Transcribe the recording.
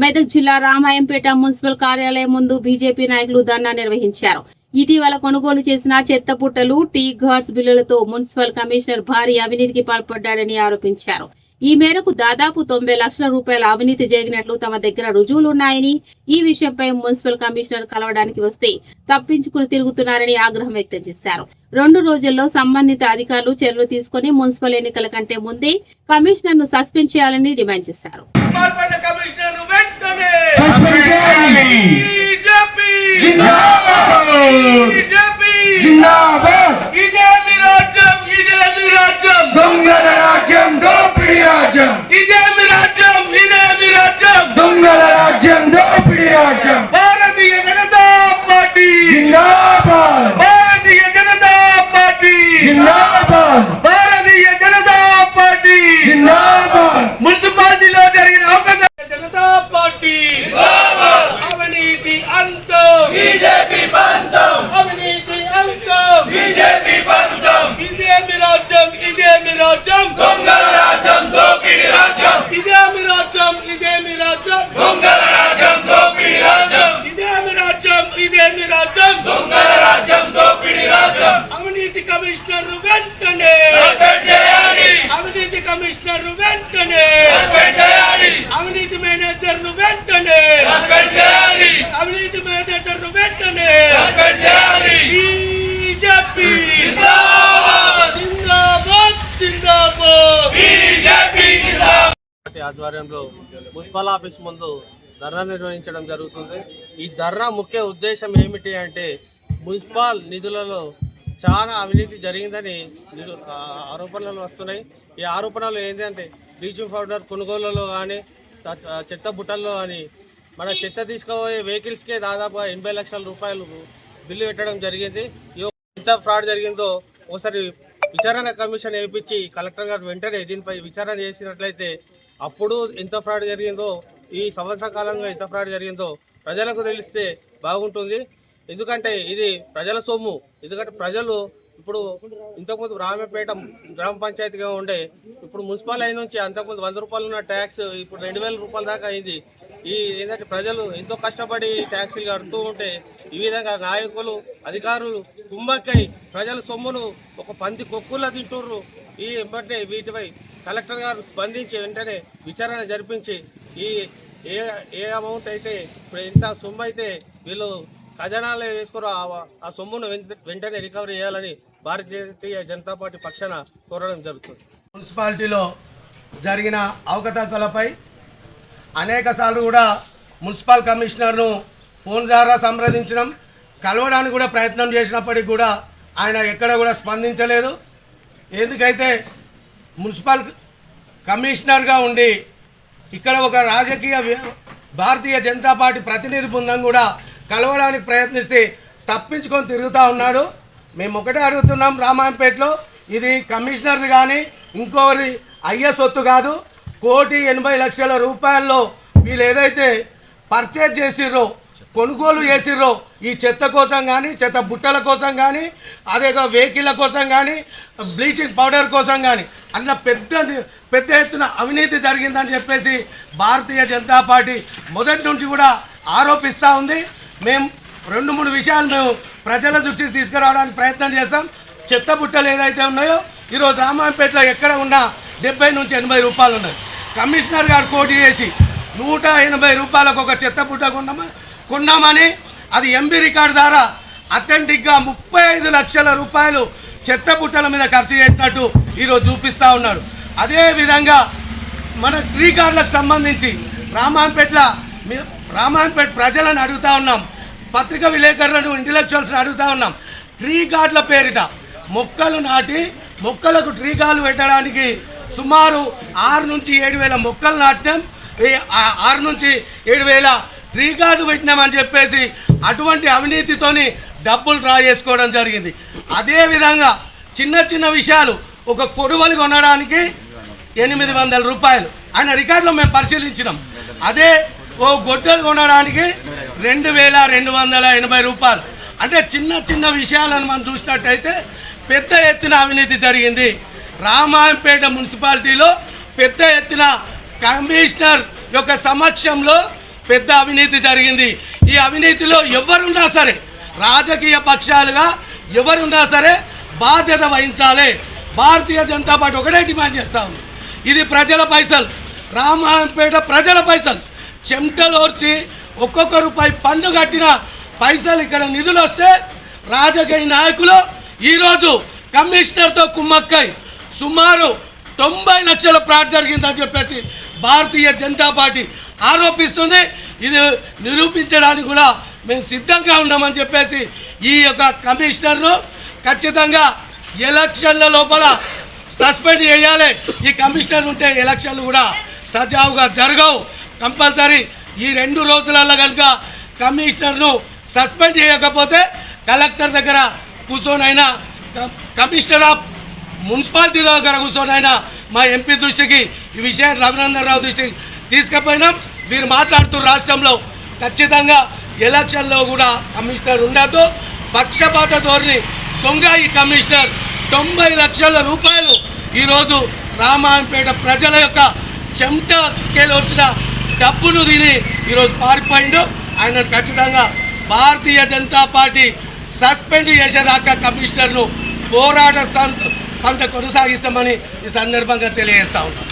మెదక్ జిల్లా రామాయంపేట మున్సిపల్ కార్యాలయం ముందు బీజేపీ నాయకులు ధర్నా నిర్వహించారు. ఇటీవల కొనుగోలు చేసిన చెత్త పుట్టలు, టీ గార్డ్స్ బిల్లులతో మున్సిపల్ కమిషనర్ భారీ అవినీతికి పాల్పడ్డాడని ఆరోపించారు. ఈ మేరకు దాదాపు 90 లక్షల రూపాయల అవినీతి జరిగినట్లు తమ దగ్గర రుజువులున్నాయని, ఈ విషయంపై మున్సిపల్ కమిషనర్ కలవడానికి వస్తే తప్పించుకుని తిరుగుతున్నారని ఆగ్రహం వ్యక్తం చేశారు. 2 రోజుల్లో సంబంధిత అధికారులు చర్యలు తీసుకుని మున్సిపల్ ఎన్నికల కంటే ముందే కమిషనర్ ను సస్పెండ్ చేయాలని డిమాండ్ చేశారు. భారతీయ జనతా పార్టీ జిందాబాద్, భారతీయ జనతా పార్టీ జిందాబాద్, భారతీయ జనతా పార్టీ జిందాబాద్. మున్సిపాలిటీలో జరిగిన అవకాశం జనతా పార్టీ జిందాబాద్. అవినీతి అంతం బీజేపీ పంతం, అవినీతి అంతం బీజేపీ పంతం. ఇదేమి రాజ్యం, ఇదేమి రాజ్యం, దొంగల రాజ్యం, దోపిడీ రాజ్యం. ఇదేమి రాజ్యం, ఇదేమి రాజ్యం, దొంగల రాజ్యం, దోపిడీ రాజ్యం. ఇదేమి రాజ్యం, ఇదేమి రాజ్యం, దొంగల రాజ్యం, దోపిడీ రాజ్యం. అవినీతి కమిషనర్ వెంటనే సస్పెండ్ చేయాలి, అవినీతి కమిషనర్ వెంటనే సస్పెండ్ చేయాలి, అవినీతి మేనేజర్ వెంటనే సస్పెండ్ చేయాలి, అవినీతి మేనేజర్ వెంటనే సస్పెండ్ చేయాలి. బీజేపీ జిందాబాద్, జిందాబాద్, జిందాబాద్, బీజేపీ జిందాబాద్. ఆధ్వర్యంలో మున్సిపల్ ఆఫీస్ ముందు ధర్నా నిర్వహించడం జరుగుతుంది. ఈ ధర్నా ముఖ్య ఉద్దేశం ఏమిటి అంటే మున్సిపల్ నిధులలో చాలా అవినీతి జరిగిందని ఆరోపణలు వస్తున్నాయి. ఈ ఆరోపణలు ఏంటంటే బ్లీచింగ్ పౌడర్ కొనుగోలులో కానీ, చెత్త బుట్టల్లో కానీ, మన చెత్త తీసుకుపోయే వెహికల్స్కే దాదాపు 80 లక్షల రూపాయలు బిల్లు పెట్టడం జరిగింది. ఎంత ఫ్రాడ్ జరిగిందో ఒకసారి విచారణ కమిషన్ వేయించి కలెక్టర్ గారు వెంటనే దీనిపై విచారణ చేసినట్లయితే అప్పుడు ఎంత ఫ్రాడ్ జరిగిందో, ఈ సంవత్సర కాలంగా ఎంత ఫ్రాడ్ జరిగిందో ప్రజలకు తెలిస్తే బాగుంటుంది. ఎందుకంటే ఇది ప్రజల సొమ్ము. ఎందుకంటే ప్రజలు ఇప్పుడు ఇంతకుముందు రామపేట గ్రామ పంచాయతీగా ఉండే, ఇప్పుడు మున్సిపల్ అయిన నుంచి అంతకుముందు 100 రూపాయలు ఉన్న ట్యాక్స్ ఇప్పుడు 2000 రూపాయల దాకా అయింది. ఈ ఏంటంటే ప్రజలు ఎంతో కష్టపడి ట్యాక్సీలు కడుతూ ఉంటే ఈ విధంగా నాయకులు, అధికారులు కుమ్మక్కై ప్రజల సొమ్మును ఒక పంది కొక్కుల్లా తింటుర్రు. ఈ వెంబటే వీటిపై కలెక్టర్ గారు స్పందించి వెంటనే విచారణ జరిపించి ఈ ఏ అమౌంట్ అయితే ఇప్పుడు ఎంత సొమ్ము అయితే వీళ్ళు ఖజానాలో వేసుకోరో ఆ సొమ్మును వెంటనే రికవరీ చేయాలని భారతీయ జనతా పార్టీ పక్షాన కోరడం జరుగుతుంది. మున్సిపాలిటీలో జరిగిన అవకతవకలపై అనేక సార్లు కూడా మున్సిపల్ కమిషనర్ను ఫోన్ ద్వారా సంప్రదించడం, కలవడానికి కూడా ప్రయత్నం చేసినప్పటికీ కూడా ఆయన ఎక్కడ కూడా స్పందించలేదు. ఎందుకైతే మున్సిపల్ కమిషనర్గా ఉండి ఇక్కడ ఒక రాజకీయ భారతీయ జనతా పార్టీ ప్రతినిధి బృందం కూడా కలవడానికి ప్రయత్నిస్తే తప్పించుకొని తిరుగుతూ ఉన్నాడు. మేము ఒకటే అడుగుతున్నాం, రామాయంపేటలో ఇది కమిషనర్ది కానీ ఇంకోరి అయ్యే సొత్తు కాదు. 1,80,00,000 రూపాయల్లో వీళ్ళు ఏదైతే పర్చేజ్ చేసిర్రో, కొనుగోలు చేసిర్రో ఈ చెత్త కోసం కానీ, చెత్త బుట్టల కోసం కానీ, అదే వెహికల్ల కోసం కానీ, బ్లీచింగ్ పౌడర్ కోసం కానీ అట్లా పెద్ద ఎత్తున అవినీతి జరిగిందని చెప్పేసి భారతీయ జనతా పార్టీ మొదటి నుంచి కూడా ఆరోపిస్తూ ఉంది. మేము 2-3 విషయాలు మేము ప్రజల దృష్టికి తీసుకురావడానికి ప్రయత్నం చేస్తాం. చెత్త బుట్టలు ఏదైతే ఉన్నాయో ఈరోజు రామాయంపేటలో ఎక్కడ ఉన్నా 70 నుంచి 80 రూపాయలు ఉన్నాయి. కమిషనర్ గారు కోటి చేసి 180 రూపాయలకు ఒక చెత్త బుట్ట కొన్నామని అది ఎంబీ రికార్డు ద్వారా అథెంటిక్గా 35 లక్షల రూపాయలు చెత్త బుట్టల మీద ఖర్చు చేసినట్టు ఈరోజు చూపిస్తూ ఉన్నాడు. అదేవిధంగా మన ట్రీ గార్డులకు సంబంధించి రామాయంపేట ప్రజలను అడుగుతూ ఉన్నాం, పత్రికా విలేకరులను, ఇంటలెక్చువల్స్ని అడుగుతూ ఉన్నాం. ట్రీ గార్డుల పేరిట మొక్కలు నాటి మొక్కలకు ట్రీ గార్డులు పెట్టడానికి సుమారు 6 నుంచి 7,000 మొక్కలు నాటినాం. 6 నుంచి 7,000 ట్రీ గార్డు పెట్టినామని చెప్పేసి అటువంటి అవినీతితోని డబ్బులు డ్రా చేసుకోవడం జరిగింది. అదేవిధంగా చిన్న విషయాలు, ఒక కొడువలు కొనడానికి 800 రూపాయలు ఆయన రికార్డులో మేము పరిశీలించినాం. అదే ఓ గొడ్డలు కొనడానికి 2,280 రూపాయలు. అంటే చిన్న విషయాలను మనం చూసినట్టయితే పెద్ద ఎత్తున అవినీతి జరిగింది. రామాయంపేట మున్సిపాలిటీలో పెద్ద ఎత్తున కమిషనర్ యొక్క సమక్షంలో పెద్ద అవినీతి జరిగింది. ఈ అవినీతిలో ఎవరున్నా సరే, రాజకీయ పక్షాలుగా ఎవరున్నా సరే బాధ్యత వహించాలి. భారతీయ జనతా పార్టీ ఒకటే డిమాండ్ చేస్తూ ఉంది. ఇది ప్రజల పైసలు, రామాయంపేట ప్రజల పైసలు, చెమటలోర్చి ఒక్కొక్క రూపాయి పన్ను కట్టిన పైసలు ఇక్కడ నిధులు వస్తే రాజకీయ నాయకులు ఈరోజు కమిషనర్తో కుమ్మక్కై సుమారు 90 లక్షల ఫ్రాడ్ జరిగిందని చెప్పేసి భారతీయ జనతా పార్టీ ఆరోపిస్తుంది. ఇది నిరూపించడానికి కూడా మేము సిద్ధంగా ఉన్నామని చెప్పేసి ఈ యొక్క కమిషనర్ను ఖచ్చితంగా ఎలక్షన్ల లోపల సస్పెండ్ చేయాలి. ఈ కమిషనర్ ఉంటే ఎలక్షన్లు కూడా సజావుగా జరగవు. కంపల్సరీ ఈ 2 రోజులలో కనుక కమిషనర్ను సస్పెండ్ చేయకపోతే కలెక్టర్ దగ్గర కూర్చొనైనా, కమిషనర్ ఆఫ్ మున్సిపాలిటీ దగ్గర కూర్చొనైనా మా ఎంపీ దృష్టికి ఈ విషయం రఘునందన్ రావు దృష్టికి తీసుకుపోయినాం. మీరు మాట్లాడుతున్న రాష్ట్రంలో ఖచ్చితంగా ఎలక్షన్లో కూడా కమిషనర్ ఉండద్దు. పక్షపాత ధోరణి దొంగ ఈ కమిషనర్ 90 లక్షల రూపాయలు ఈరోజు రామాయంపేట ప్రజల యొక్క చెమటకేలు వచ్చిన డబ్బును తిని ఈరోజు పారిపోయిండు. ఆయన ఖచ్చితంగా భారతీయ జనతా పార్టీ సస్పెండ్ చేసేదాకా కమిషనర్ను పోరాట సంత కొనసాగిస్తామని ఈ సందర్భంగా తెలియజేస్తా ఉన్నాం.